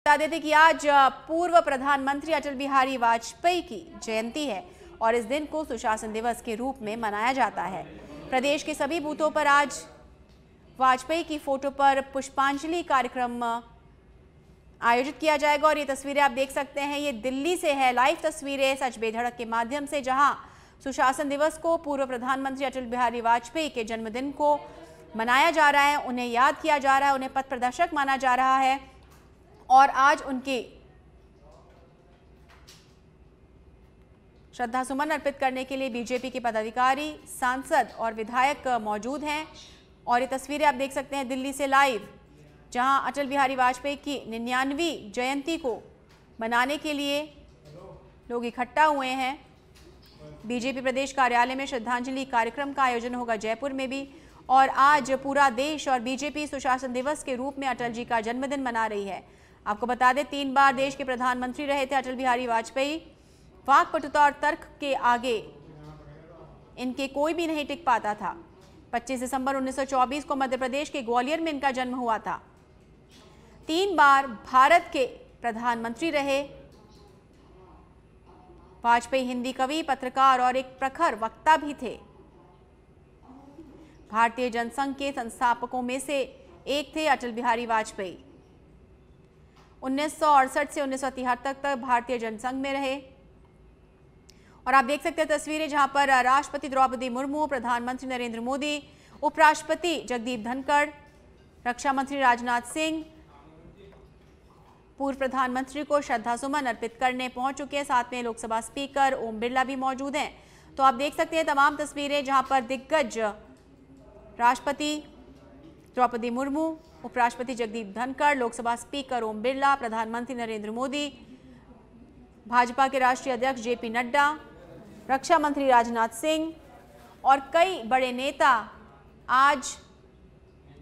बता देते कि आज पूर्व प्रधानमंत्री अटल बिहारी वाजपेयी की जयंती है और इस दिन को सुशासन दिवस के रूप में मनाया जाता है। प्रदेश के सभी बूथों पर आज वाजपेयी की फोटो पर पुष्पांजलि कार्यक्रम आयोजित किया जाएगा और ये तस्वीरें आप देख सकते हैं, ये दिल्ली से है लाइव तस्वीरें सच बेधड़क के माध्यम से, जहां सुशासन दिवस को पूर्व प्रधानमंत्री अटल बिहारी वाजपेयी के जन्मदिन को मनाया जा रहा है, उन्हें याद किया जा रहा है, उन्हें पथ प्रदर्शक माना जा रहा है और आज उनकी श्रद्धा सुमन अर्पित करने के लिए बीजेपी के पदाधिकारी, सांसद और विधायक मौजूद हैं। और ये तस्वीरें आप देख सकते हैं दिल्ली से लाइव, जहां अटल बिहारी वाजपेयी की 99वीं जयंती को मनाने के लिए लोग इकट्ठा हुए हैं। बीजेपी प्रदेश कार्यालय में श्रद्धांजलि कार्यक्रम का आयोजन होगा जयपुर में भी, और आज पूरा देश और बीजेपी सुशासन दिवस के रूप में अटल जी का जन्मदिन मना रही है। आपको बता दें 3 बार देश के प्रधानमंत्री रहे थे अटल बिहारी वाजपेयी। वाकपटुता और तर्क के आगे इनके कोई भी नहीं टिक पाता था। 25 दिसंबर 1924 को मध्य प्रदेश के ग्वालियर में इनका जन्म हुआ था। 3 बार भारत के प्रधानमंत्री रहे वाजपेयी। हिंदी कवि, पत्रकार और एक प्रखर वक्ता भी थे। भारतीय जनसंघ के संस्थापकों में से एक थे अटल बिहारी वाजपेयी। 1968 से 1973 तक भारतीय जनसंघ में रहे। और आप देख सकते हैं तस्वीरें जहां पर राष्ट्रपति द्रौपदी मुर्मू, प्रधानमंत्री नरेंद्र मोदी, उपराष्ट्रपति जगदीप धनखड़, रक्षा मंत्री राजनाथ सिंह पूर्व प्रधानमंत्री को श्रद्धा सुमन अर्पित करने पहुंच चुके हैं। साथ में लोकसभा स्पीकर ओम बिरला भी मौजूद हैं। तो आप देख सकते हैं तमाम तस्वीरें जहां पर दिग्गज राष्ट्रपति द्रौपदी मुर्मू, उपराष्ट्रपति जगदीप धनखड़, लोकसभा स्पीकर ओम बिरला, प्रधानमंत्री नरेंद्र मोदी, भाजपा के राष्ट्रीय अध्यक्ष जेपी नड्डा, रक्षा मंत्री राजनाथ सिंह और कई बड़े नेता आज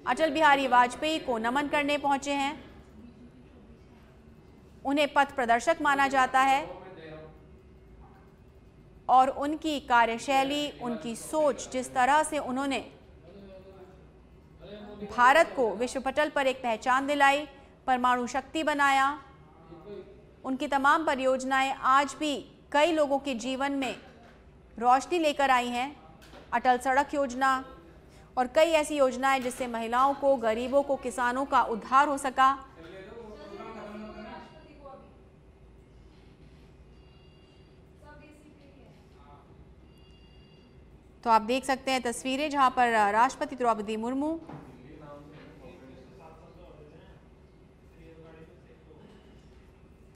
अटल बिहारी वाजपेयी को नमन करने पहुंचे हैं। उन्हें पथ प्रदर्शक माना जाता है और उनकी कार्यशैली, उनकी सोच, जिस तरह से उन्होंने भारत को विश्व पटल पर एक पहचान दिलाई, परमाणु शक्ति बनाया, उनकी तमाम परियोजनाएं आज भी कई लोगों के जीवन में रोशनी लेकर आई हैं। अटल सड़क योजना और कई ऐसी योजनाएं जिससे महिलाओं को, गरीबों को, किसानों का उद्धार हो सका। तो आप देख सकते हैं तस्वीरें जहां पर राष्ट्रपति द्रौपदी मुर्मू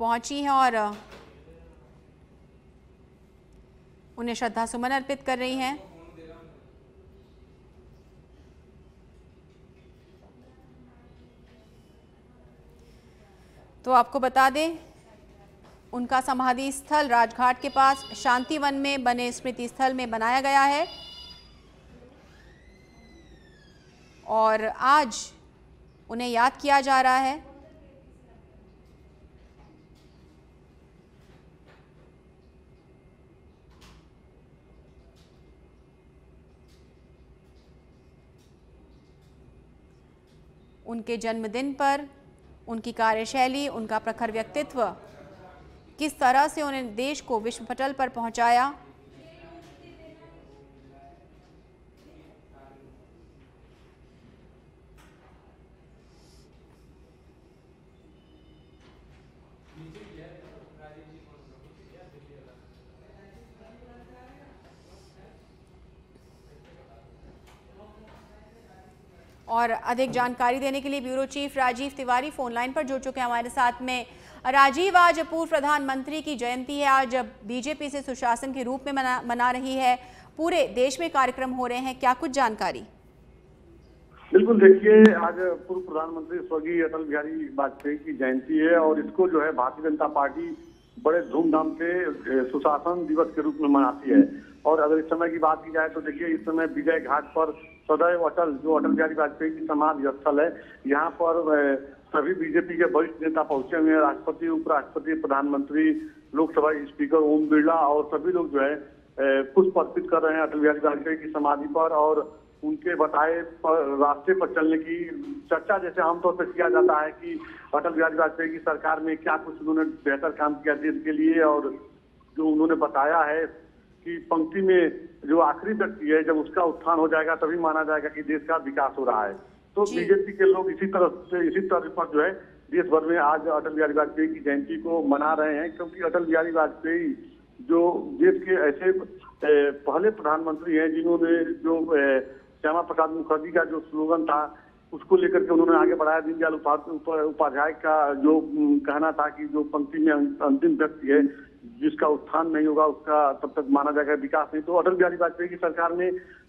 पहुंची हैं और उन्हें श्रद्धा सुमन अर्पित कर रही हैं। तो आपको बता दें उनका समाधि स्थल राजघाट के पास शांतिवन में बने स्मृति स्थल में बनाया गया है और आज उन्हें याद किया जा रहा है। उनके जन्मदिन पर उनकी कार्यशैली, उनका प्रखर व्यक्तित्व, किस तरह से उन्हें देश को विश्व पटल पर पहुंचाया। और अधिक जानकारी देने के लिए bureau chief Rajiv Tiwari phone line पर जुड़ चुके हैं हमारे साथ में। राजीव, आज पूर्व प्रधानमंत्री की जयंती है, आज बीजेपी से सुशासन के रूप में मना रही है, पूरे देश में कार्यक्रम हो रहे हैं, क्या कुछ जानकारी? बिल्कुल, देखिए आज पूर्व प्रधानमंत्री स्वर्गीय अटल बिहारी वाजपेयी की जयंती है और इसको जो है भारतीय जनता पार्टी बड़े धूमधाम से सुशासन दिवस के रूप में मनाती है। और अगर इस समय की बात की जाए तो देखिए इस समय विजय घाट पर सदैव अटल, जो अटल बिहारी वाजपेयी की समाधि स्थल है, यहाँ पर सभी बीजेपी के वरिष्ठ नेता पहुंचे हुए हैं। राष्ट्रपति, उपराष्ट्रपति, प्रधानमंत्री, लोकसभा स्पीकर ओम बिरला और सभी लोग जो है पुष्प अर्पित कर रहे हैं अटल बिहारी वाजपेयी की समाधि पर। और उनके बताए रास्ते पर चलने की चर्चा जैसे आमतौर पर किया जाता है कि अटल बिहारी वाजपेयी की सरकार में क्या कुछ उन्होंने बेहतर काम किया देश के लिए, और जो उन्होंने बताया है कि पंक्ति में जो आखिरी व्यक्ति है जब उसका उत्थान हो जाएगा तभी माना जाएगा कि देश का विकास हो रहा है। तो बीजेपी के लोग इसी तरह पर जो है देश भर में आज अटल बिहारी वाजपेयी की जयंती को मना रहे हैं, क्योंकि अटल बिहारी वाजपेयी जो देश के ऐसे पहले प्रधानमंत्री हैं जिन्होंने जो श्यामा प्रसाद मुखर्जी का जो स्लोगन था उसको लेकर के उन्होंने आगे बढ़ाया। दीनदयाल उपाध्याय का जो कहना था कि जो पंक्ति में अंतिम व्यक्ति है जिसका उत्थान नहीं होगा उसका तब तक माना जाएगा विकास नहीं। तो अटल बिहारी वाजपेयी की सरकार में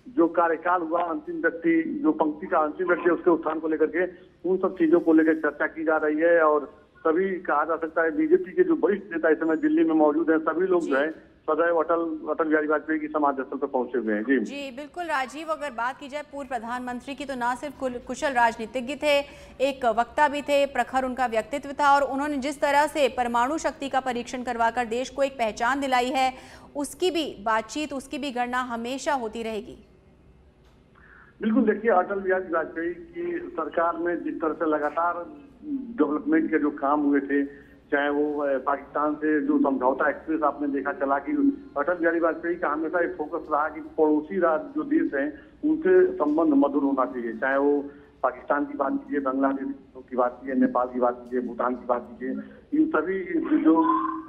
जो कार्यकाल हुआ, अंतिम व्यक्ति जो पंक्ति का अंतिम व्यक्ति है उसके उत्थान को लेकर के उन सब चीजों को लेकर चर्चा की जा रही है। और सभी कहा जा सकता है बीजेपी के जो वरिष्ठ नेता इस समय दिल्ली में मौजूद हैं, सभी लोग जो है सदैव अटल बिहारी वाजपेयी की समाधि स्थल पर पहुंचे हुए हैं। जी बिल्कुल राजीव, अगर बात की जाए पूर्व प्रधानमंत्री की तो ना सिर्फ कुशल राजनीतिज्ञ थे, एक वक्ता भी थे, प्रखर उनका व्यक्तित्व था, और उन्होंने जिस तरह से परमाणु शक्ति का परीक्षण करवाकर देश को एक पहचान दिलाई है, उसकी भी बातचीत, उसकी भी गणना हमेशा होती रहेगी। बिल्कुल, देखिए अटल बिहारी वाजपेयी की सरकार में जिस तरह से लगातार डेवलपमेंट के जो काम हुए थे, चाहे वो पाकिस्तान से जो समझौता एक्सप्रेस आपने देखा चला कि अटल बिहारी वाजपेयी का हमेशा एक फोकस रहा कि पड़ोसी राज्य जो देश हैं उनसे संबंध मधुर होना चाहिए, चाहे वो पाकिस्तान की बात कीजिए, बांग्लादेश की बात कीजिए, नेपाल की बात कीजिए, भूटान की बात कीजिए, इन सभी जो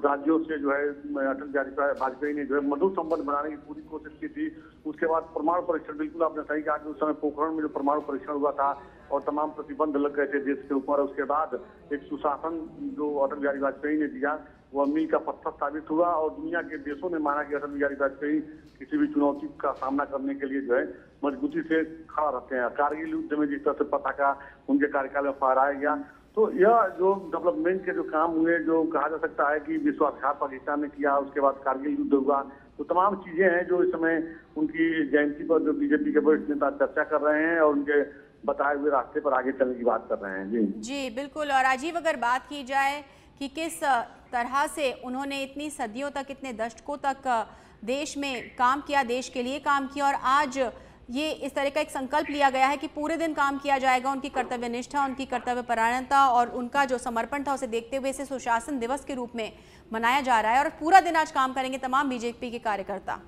राज्यों से जो है अटल बिहारी वाजपेयी ने जो है मधुर संबंध बनाने की पूरी कोशिश की थी। उसके बाद परमाणु परीक्षण, बिल्कुल आपने सही कहा कि उस समय पोखरण में जो परमाणु परीक्षण हुआ था और तमाम प्रतिबंध लग गए थे देश के ऊपर, उसके बाद एक सुशासन जो अटल बिहारी वाजपेयी ने दिया वह मील का पत्थर साबित हुआ और दुनिया के देशों ने माना कि अटल बिहारी वाजपेयी किसी भी चुनौती का सामना करने के लिए जो है मजबूती से खड़ा रहते हैं। कारगिल युद्ध में जिस तरह से पताका उनके कार्यकाल में फहराया गया, तो यह जो डेवलपमेंट के जो काम हुए, जो कहा जा सकता है कि विश्वासघात पाकिस्तान ने किया, उसके बाद कारगिल युद्ध हुआ, तो तमाम चीजें हैं जो इस समय उनकी जयंती पर जो बीजेपी के वरिष्ठ नेता चर्चा कर रहे हैं और उनके बताए हुए रास्ते पर आगे चलने की बात कर रहे हैं। जी बिल्कुल। और राजीव, अगर बात की जाए कि किस तरह से उन्होंने इतनी सदियों तक, इतने दशकों तक देश में काम किया, देश के लिए काम किया, और आज ये इस तरह का एक संकल्प लिया गया है कि पूरे दिन काम किया जाएगा, उनकी कर्तव्यनिष्ठा, उनकी कर्तव्यपरायणता और उनका जो समर्पण था उसे देखते हुए इसे सुशासन दिवस के रूप में मनाया जा रहा है और पूरा दिन आज काम करेंगे तमाम बीजेपी के कार्यकर्ता।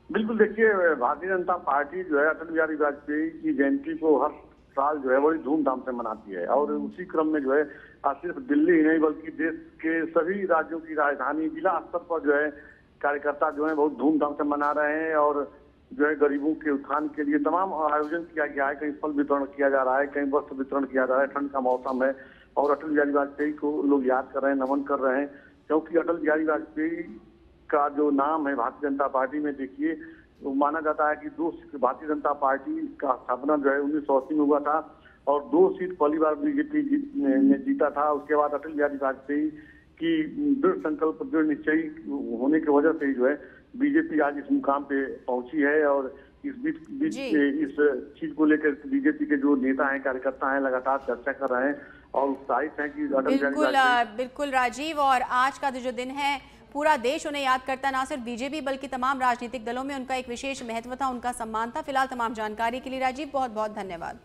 बिल्कुल, देखिए भारतीय जनता पार्टी जो है अटल बिहारी वाजपेयी की जयंती को हर साल जो है बड़ी धूमधाम से मनाती है और उसी क्रम में जो है आज सिर्फ दिल्ली ही नहीं बल्कि देश के सभी राज्यों की राजधानी जिला स्तर पर जो है कार्यकर्ता जो है बहुत धूमधाम से मना रहे हैं और जो है गरीबों के उत्थान के लिए तमाम आयोजन किया गया है। कहीं फल वितरण किया जा रहा है, कहीं वस्त्र वितरण किया जा रहा है, ठंड का मौसम है और अटल बिहारी वाजपेयी को लोग याद कर रहे हैं, नमन कर रहे हैं, क्योंकि अटल बिहारी वाजपेयी का जो नाम है भारतीय जनता पार्टी में, देखिए वो माना जाता है कि भारतीय जनता पार्टी का स्थापना जो है 1980 में हुआ था और 2 सीट पहली बार बीजेपी ने जीता था। उसके बाद अटल बिहारी वाजपेयी की दृढ़ संकल्प, दृढ़ निश्चयी होने की वजह से जो है बीजेपी आज इस मुकाम पे पहुंची है और इस बीच इस चीज को लेकर बीजेपी के जो नेता हैं, कार्यकर्ता हैं, लगातार चर्चा कर रहे हैं और उत्साहित हैं कि अटल बिल्कुल राजीव। और आज का जो दिन है पूरा देश उन्हें याद करता, ना सिर्फ बीजेपी बल्कि तमाम राजनीतिक दलों में उनका एक विशेष महत्व था, उनका सम्मान था। फिलहाल तमाम जानकारी के लिए राजीव बहुत बहुत धन्यवाद।